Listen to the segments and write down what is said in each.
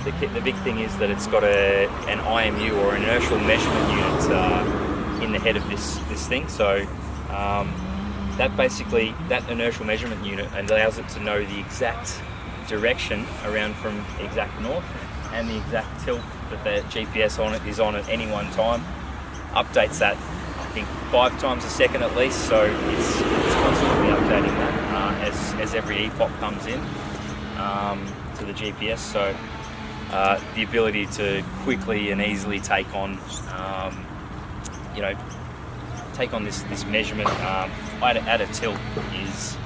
the big thing is that it's got an IMU, or inertial measurement unit, in the head of this thing. So that inertial measurement unit allows it to know the exact direction around from exact north, and the exact tilt that the GPS on it is on at any one time. Updates that, I think, 5 times a second at least, so it's constantly updating that as every epoch comes in to the GPS. So the ability to quickly and easily take on this measurement at a tilt is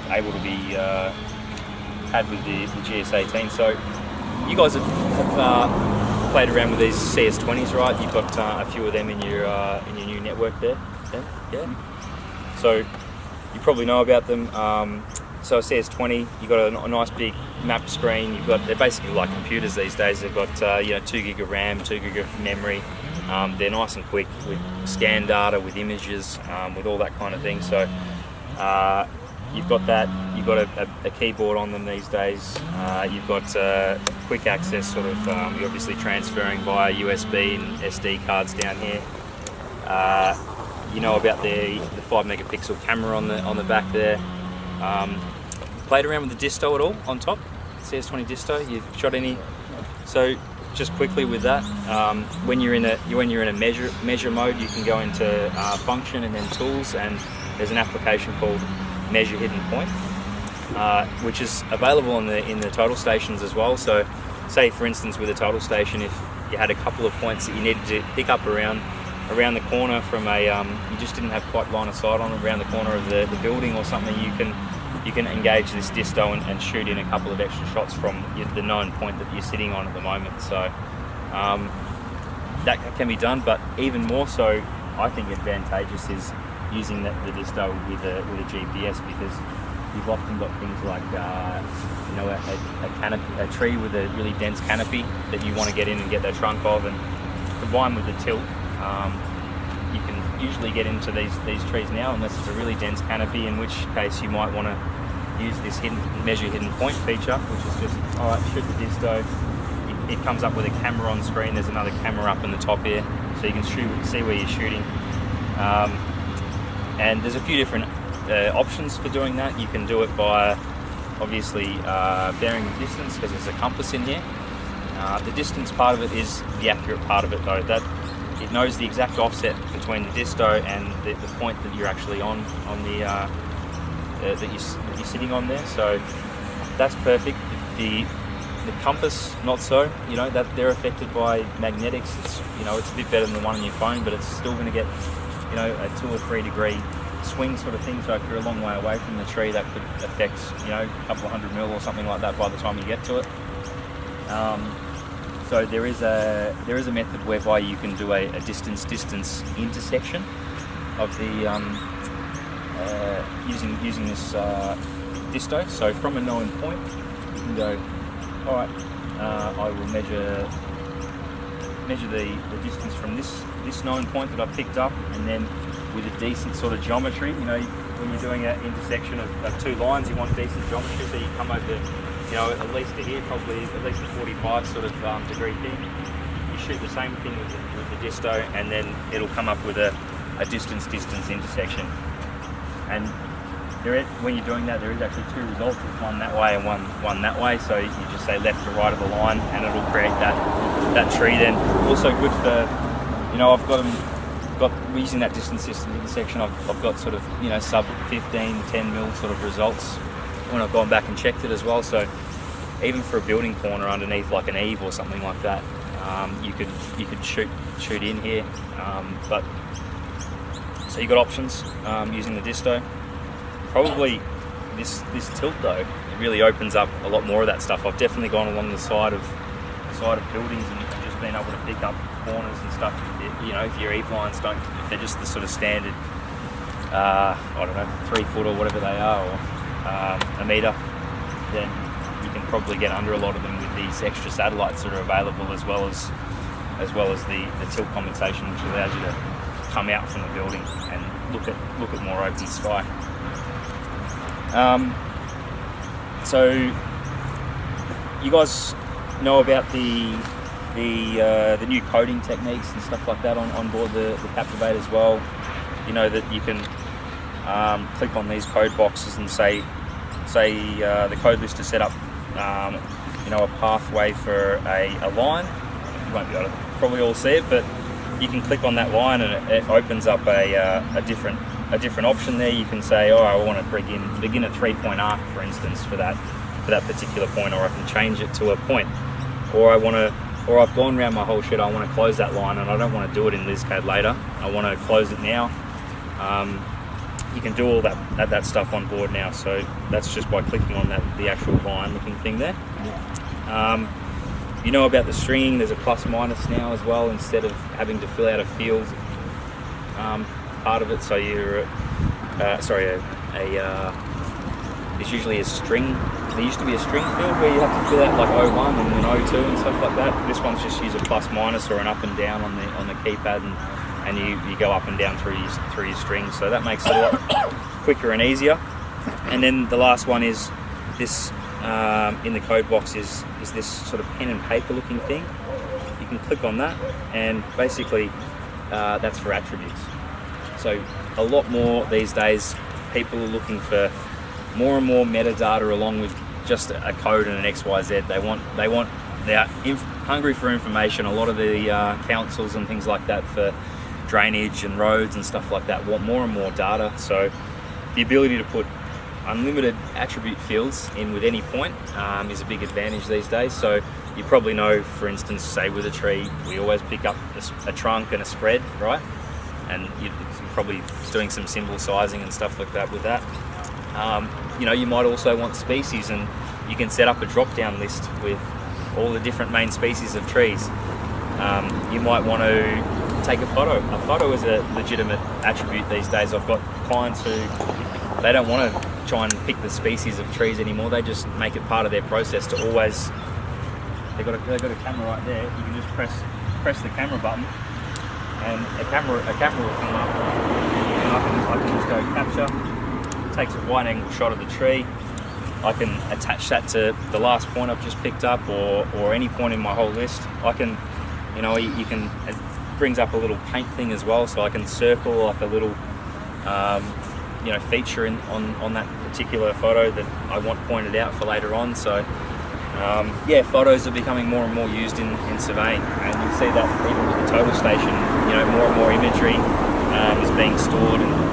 able to be had with the GS18. So you guys have played around with these CS20s, right? You've got a few of them in your new network there. Yeah. So you probably know about them. So a CS20, you've got a nice big map screen. They're basically like computers these days. They've got 2 gig of RAM, 2 gig of memory. They're nice and quick with scan data, with images, with all that kind of thing. So you've got that. You've got a keyboard on them these days. You've got quick access, sort of. You're obviously transferring via USB and SD cards down here. You know about the 5 megapixel camera on the back there. Played around with the disto at all on top? CS20 disto. You've shot any? So just quickly with that, when you're in a measure mode, you can go into function and then tools, and there's an application called Measure Hidden Point, which is available in the total stations as well. So say for instance with a total station, if you had a couple of points that you needed to pick up around the corner from you just didn't have quite line of sight on around the corner of the building or something, you can engage this disto and shoot in a couple of extra shots from the known point that you're sitting on at the moment. So that can be done, but even more so, I think advantageous is using the disto with a GPS, because you've often got things like a tree with a really dense canopy that you want to get in and get the trunk of, and combined with the tilt, you can usually get into these trees now, unless it's a really dense canopy, in which case you might want to use this measure hidden point feature, which is just, alright, shoot the disto. It comes up with a camera on screen. There's another camera up in the top here, so you can see where you're shooting. And there's a few different options for doing that. You can do it by obviously bearing the distance, because there's a compass in here. The distance part of it is the accurate part of it, though. That it knows the exact offset between the disto and the point that you're actually on the that you're sitting on there. So that's perfect. The compass, not so. That they're affected by magnetics. It's a bit better than the one on your phone, but it's still going to get a 2 or 3 degree swing sort of thing. So if you're a long way away from the tree, that could affect a couple of 100 mil or something like that by the time you get to it. So there is a method whereby you can do a distance intersection of the using this disto. So from a known point, you can go, all right, I will measure the distance from this known point that I've picked up, and then with a decent sort of geometry, when you're doing an intersection of 2 lines, you want decent geometry, so you come over at least to here, probably at least a 45 sort of degree thing. You shoot the same thing with the disto, and then it'll come up with a distance intersection. And when you're doing that, there is actually 2 results. There's one that way and one that way. So you just say left to right of the line, and it'll create that tree. Then also good for using that distance intersection. I've got sort of sub 15, 10 mil sort of results when I've gone back and checked it as well. So even for a building corner underneath like an eave or something like that, you could shoot in here. But so you've got options using the disto. Probably this tilt though, it really opens up a lot more of that stuff. I've definitely gone along the side of buildings and just been able to pick up corners and stuff. If your eave lines if they're just the sort of standard, I don't know, 3 foot or whatever they are, or a meter, then you can probably get under a lot of them with these extra satellites that are available, as well as the tilt compensation, which allows you to come out from the building and look at more open sky. So you guys know about the new coding techniques and stuff like that on board the Captivate as well. You know that you can click on these code boxes and say the code list to set up you know, a pathway for a line. You won't be able to probably all see it, but you can click on that line and it opens up a different option there. You can say, oh, I want to begin a 3-point arc, for instance, for that particular point, or I can change it to a point, or I've gone around my whole shed, I want to close that line and I don't want to do it in LizCAD later, I want to close it now. You can do all that stuff on board now, so that's just by clicking on the actual line looking thing there. You know about the stringing, there's a plus minus now as well, instead of having to fill out a field part of it. So you're there's usually a string. There used to be a string field where you have to fill out like 01 and then 02 and stuff like that. This one's just use a plus minus or an up and down on the keypad, and you go up and down through your strings. So that makes it a lot quicker and easier. And then the last one is this in the code box is this sort of pen and paper looking thing. You can click on that, and basically that's for attributes. So a lot more these days, people are looking for more and more metadata along with just a code and an XYZ. They're hungry for information. A lot of the councils and things like that for drainage and roads and stuff like that want more and more data. So the ability to put unlimited attribute fields in with any point is a big advantage these days. So you probably know, for instance, say with a tree, we always pick up a trunk and a spread, right? And you're probably doing some symbol sizing and stuff like that with that. You know, you might also want species, and you can set up a drop-down list with all the different main species of trees. You might want to take a photo. A photo is a legitimate attribute these days. I've got clients who they don't want to try and pick the species of trees anymore. They just make it part of their process to always. They've got a camera right there. You can just press the camera button, and a camera will come up, and I can just go capture. Takes a wide angle shot of the tree. I can attach that to the last point I've just picked up, or any point in my whole list. I can, you know, you can. It brings up a little paint thing as well, so I can circle like a little, you know, feature on that particular photo that I want pointed out for later on. So yeah, photos are becoming more and more used in surveying, and you see that even with the total station. You know, more and more imagery is being stored, and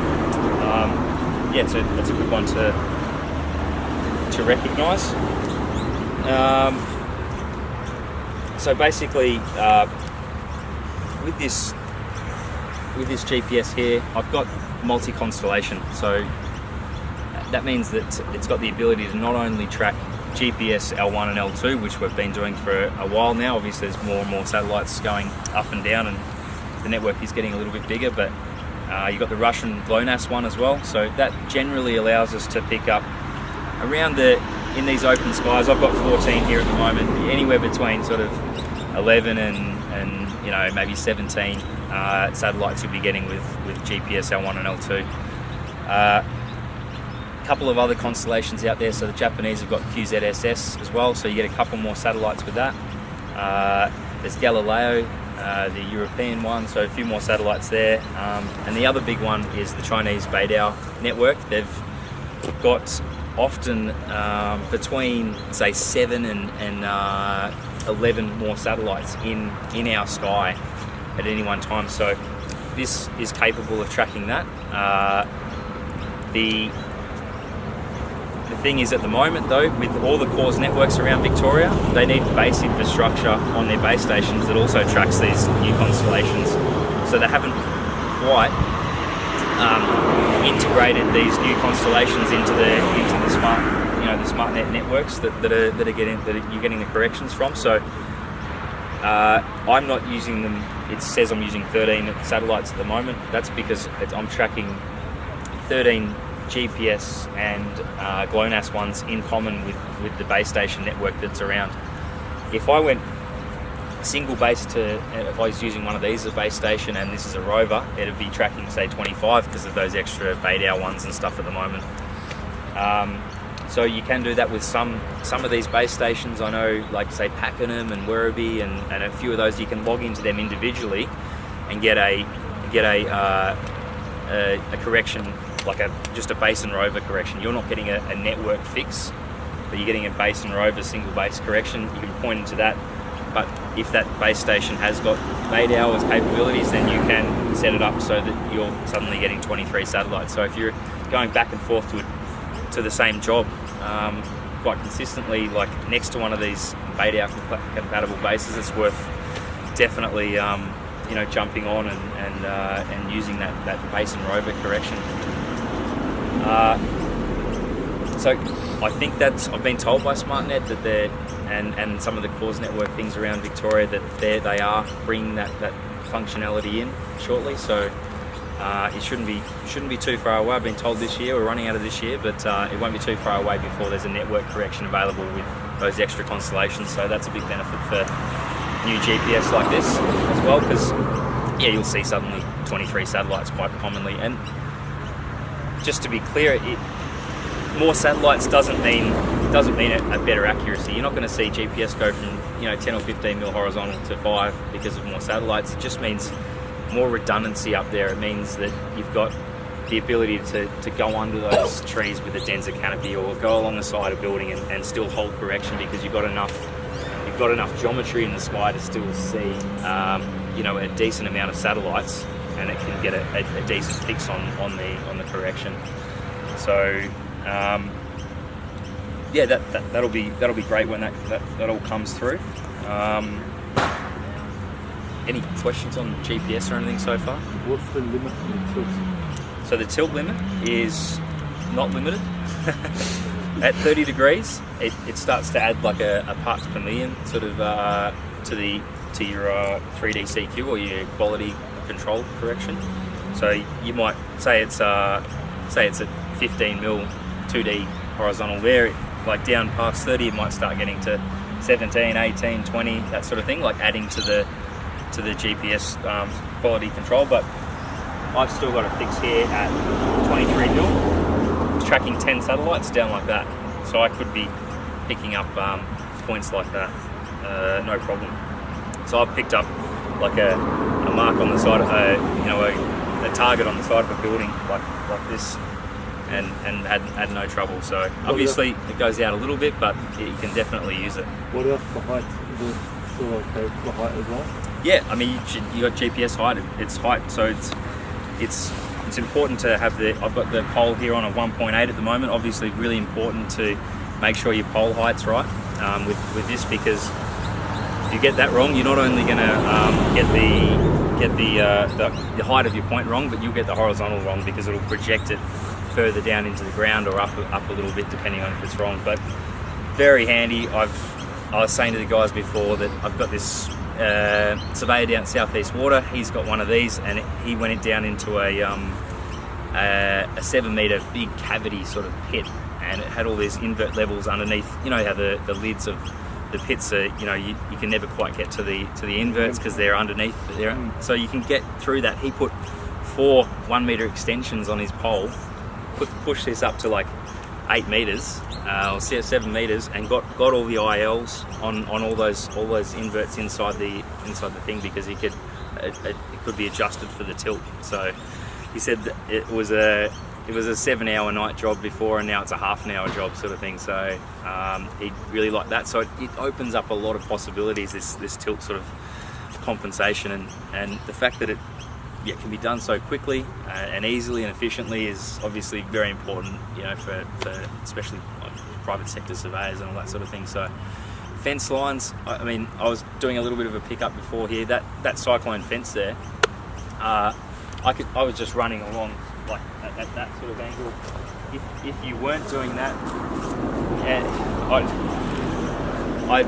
yeah, it's a good one to recognise. So basically, with this GPS here, I've got multi-constellation. So that means that it's got the ability to not only track GPS L1 and L2, which we've been doing for a while now. Obviously, there's more and more satellites going up and down, and the network is getting a little bit bigger, but you've got the Russian GLONASS one as well, so that generally allows us to pick up around in these open skies. I've got 14 here at the moment, anywhere between sort of 11 and you know, maybe 17 satellites you'll be getting with GPS L1 and L2. A couple of other constellations out there, so the Japanese have got GNSS as well, so you get a couple more satellites with that. There's Galileo, the European one, so a few more satellites there. And the other big one is the Chinese Beidou network. They've got often between, say, 7 and 11 more satellites in our sky at any one time. So this is capable of tracking that. The thing is, at the moment though, with all the cores networks around Victoria, they need base infrastructure on their base stations that also tracks these new constellations. So they haven't quite integrated these new constellations into the smart, you know, the SmartNet networks that you're getting the corrections from. So I'm not using them. It says I'm using 13 satellites at the moment. That's because I'm tracking 13 GPS and GLONASS ones in common with the base station network that's around. If I went single base if I was using one of these as a base station and this is a rover, it'd be tracking, say, 25 because of those extra Beidou ones and stuff at the moment. So you can do that with some of these base stations. I know, like say Pakenham and Werribee and a few of those, you can log into them individually and get a correction, like just a base and rover correction. You're not getting a network fix, but you're getting a base and rover single base correction. You can point into that. But if that base station has got 8 hours capabilities, then you can set it up so that you're suddenly getting 23 satellites. So if you're going back and forth to the same job quite consistently, like next to one of these 8 hour compatible bases, it's worth definitely jumping on and using that base and rover correction. So I think I've been told by SmartNet that they're and some of the cause network things around Victoria that they are bringing that functionality in shortly. So it shouldn't be too far away. I've been told this year, we're running out of this year, but it won't be too far away before there's a network correction available with those extra constellations. So that's a big benefit for new GPS like this as well, because you'll see suddenly 23 satellites quite commonly. And just to be clear, more satellites doesn't mean a better accuracy. You're not going to see GPS go from 10 or 15 mil horizontal to 5 because of more satellites. It just means more redundancy up there. It means that you've got the ability to go under those trees with a denser canopy, or go along the side of a building and still hold correction, because you've got enough geometry in the sky to still see a decent amount of satellites, and it can get a decent fix on the correction. So that'll be great when that all comes through. Any questions on GPS or anything so far? What's the limit on the tilt? So the tilt limit is not limited. At 30 degrees, it starts to add like a parts per million sort of to your 3D CQ, or your quality control correction. So you might say it's at 15 mil 2D horizontal there, like down past 30 it might start getting to 17, 18, 20, that sort of thing, like adding to the GPS quality control. But I've still got a fix here at 23 mil, tracking 10 satellites down like that. So I could be picking up points like that, no problem. So I've picked up like a mark on the side of a target on the side of a building like this, and had no trouble. So obviously it goes out a little bit, but you can definitely use it. What else for height? Is it still okay for height as well? Yeah, I mean you got GPS height. It's height, so it's important to have I've got the pole here on a 1.8 at the moment. Obviously, really important to make sure your pole height's right with this, because if you get that wrong, you're not only going to get the height of your point wrong, but you'll get the horizontal wrong, because it'll project it further down into the ground or up a little bit, depending on if it's wrong. But very handy. I was saying to the guys before that I've got this surveyor down at Southeast Water. He's got one of these, and he went down into a 7 metre big cavity sort of pit, and it had all these invert levels underneath. You know how the lids of the pits are, you can never quite get to the inverts because they're underneath there. So you can get through that. He put 4 1 metre extensions on his pole, pushed this up to like 8 metres or 7 metres, and got all the ILs on all those inverts inside the thing, because it could be adjusted for the tilt. So he said that it was a 7-hour night job before, and now it's a half an hour job sort of thing. So he really liked that. So it opens up a lot of possibilities, this tilt sort of compensation, and the fact that it can be done so quickly and easily and efficiently is obviously very important, for especially private sector surveyors and all that sort of thing. So fence lines, I mean, I was doing a little bit of a pickup before here. That cyclone fence there, I was just running along like at that sort of angle. If you weren't doing that,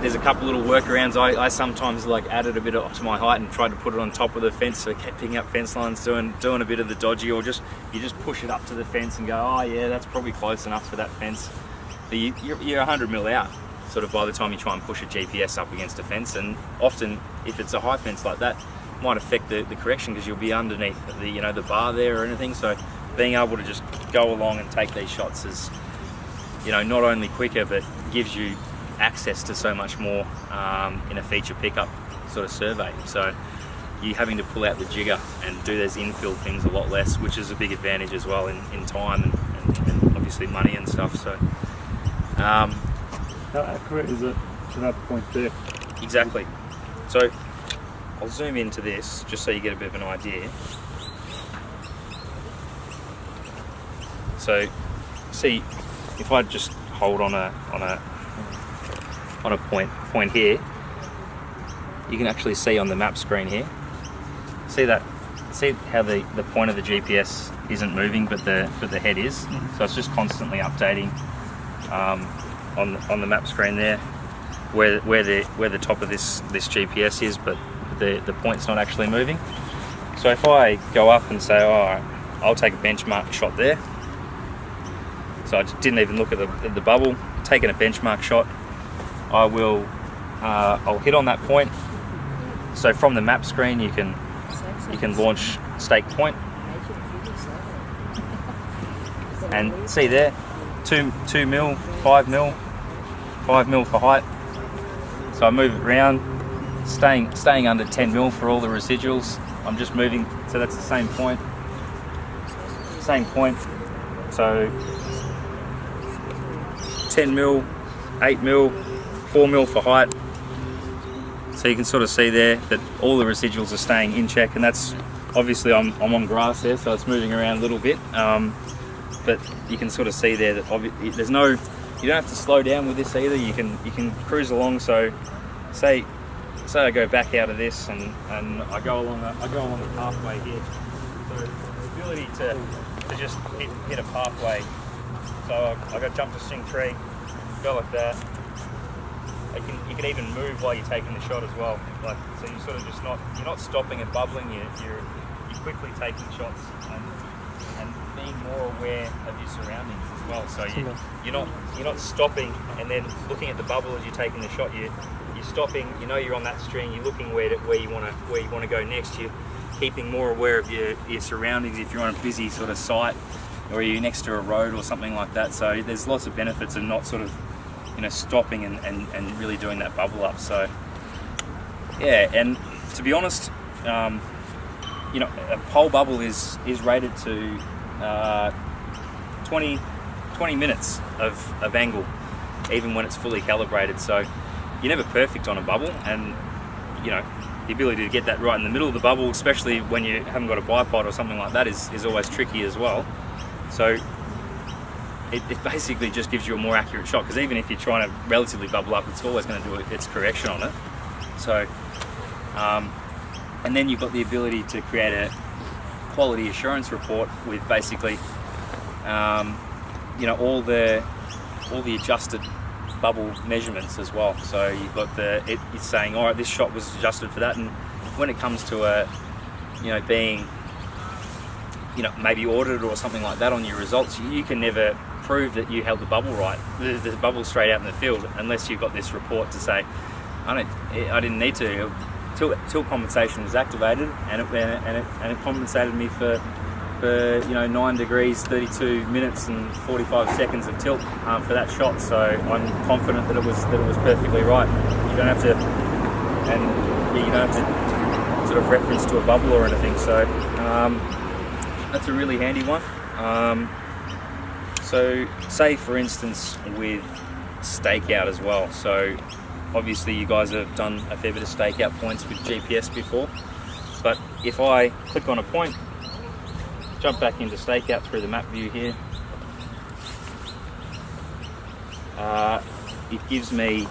there's a couple little workarounds. I sometimes added a bit to my height and tried to put it on top of the fence, so I kept picking up fence lines, doing a bit of the dodgy, or you just push it up to the fence and go, oh yeah, that's probably close enough for that fence. But you're 100 mil out sort of by the time you try and push a GPS up against a fence, and often if it's a high fence like that, it might affect the correction, because you'll be underneath the bar there or anything. So being able to just go along and take these shots is you know, not only quicker, but gives you access to so much more in a feature pickup sort of survey. So you're having to pull out the jigger and do those infill things a lot less, which is a big advantage as well in time and obviously money and stuff. So how accurate is it to that point there? exactly. So I'll zoom into this just so you get a bit of an idea. So see, if I just hold on a point here, you can actually see on the map screen here. See that? See how the point of the GPS isn't moving, but the head is. So it's just constantly updating on the map screen there, where the top of this GPS is, but the point's not actually moving. So if I go up and say, all right, I'll take a benchmark shot there. So I just didn't even look at the bubble. Taking a benchmark shot, I'll hit on that point. So from the map screen, you can launch stake point, and see there, 2 mil, 5 mil, 5 mil for height. So I move it around, staying under 10 mil for all the residuals. I'm just moving, so that's the same point. So 10 mil, 8 mil, 4 mil for height. So you can sort of see there that all the residuals are staying in check, and that's obviously I'm on grass there, so it's moving around a little bit. But you can sort of see there that you don't have to slow down with this either. You can cruise along. So say I go back out of this and I go along the pathway here. So the ability to just hit a pathway. So I got jump to sing tree, go like that. You can even move while you're taking the shot as well. Like, so you're sort of you're not stopping and bubbling. You're quickly taking shots and being more aware of your surroundings as well. So you're not stopping and then looking at the bubble as you're taking the shot. You're stopping. You know you're on that string. You're looking where you want to go next. You're keeping more aware of your surroundings if you're on a busy sort of site or you're next to a road or something like that. So there's lots of benefits of not sort of stopping and really doing that bubble up. So yeah, and to be honest, a pole bubble is rated to 20 minutes of angle, even when it's fully calibrated. So you're never perfect on a bubble, and the ability to get that right in the middle of the bubble, especially when you haven't got a bipod or something like that, is always tricky as well. So it basically just gives you a more accurate shot, because even if you're trying to relatively bubble up, it's always going to do its correction on it. So and then you've got the ability to create a quality assurance report with basically all the adjusted bubble measurements as well. So you've got it's saying, all right, this shot was adjusted for that, and when it comes to being maybe audited or something like that on your results, you can never prove that you held the bubble right, the bubble straight out in the field, unless you've got this report to say, I didn't need to. Tilt compensation was activated, and it compensated me for 9 degrees, 32 minutes and 45 seconds of tilt for that shot. So I'm confident that it was perfectly right. You don't have to sort of reference to a bubble or anything. So that's a really handy one. So say for instance with stakeout as well. So obviously you guys have done a fair bit of stakeout points with GPS before, but if I click on a point, jump back into stakeout through the map view here, it gives me,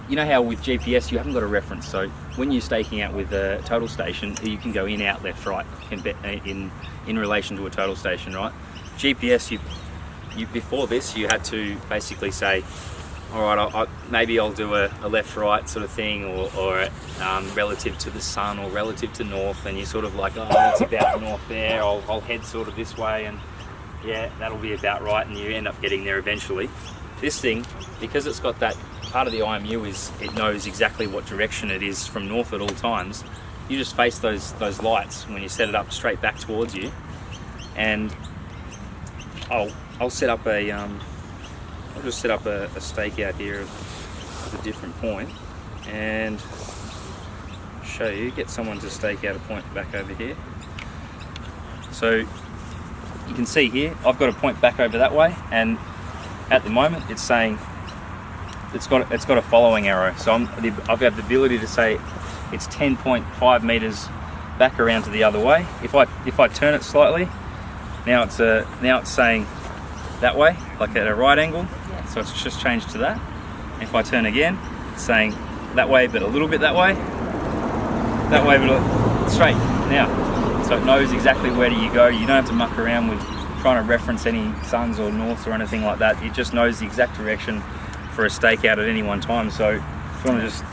how with GPS you haven't got a reference. So when you're staking out with a total station, you can go in, out, left, right in relation to a total station, right? GPS, you before this you had to basically say, all right, maybe I'll do a left-right sort of thing, or relative to the sun or relative to north, and you're sort of like, oh, it's about north there, I'll head sort of this way, and yeah, that'll be about right, and you end up getting there eventually. This thing, because it's got that part of the IMU is it knows exactly what direction it is from north at all times. You just face those lights when you set it up straight back towards you, and I'll set up a I'll just set up a stake out here of a different point and show you, get someone to stake out a point back over here. So you can see here I've got a point back over that way, and at the moment it's saying it's got a following arrow, so I've got the ability to say it's 10.5 meters back around to the other way. If I turn it slightly, now it's saying that way, like at a right angle. So it's just changed to that. If I turn again, it's saying that way, but a little bit that way, but straight now. So it knows exactly where do you go. You don't have to muck around with trying to reference any suns or norths or anything like that. It just knows the exact direction for a stake out at any one time. So if you want to just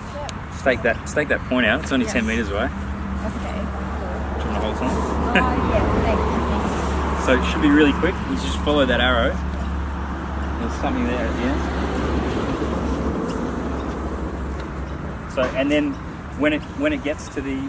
stake that point out, it's only 10 meters away. Okay. Do you want to hold something? Yeah, thank you. So it should be really quick. You just follow that arrow. There's something there at the end. So, and then when it gets to the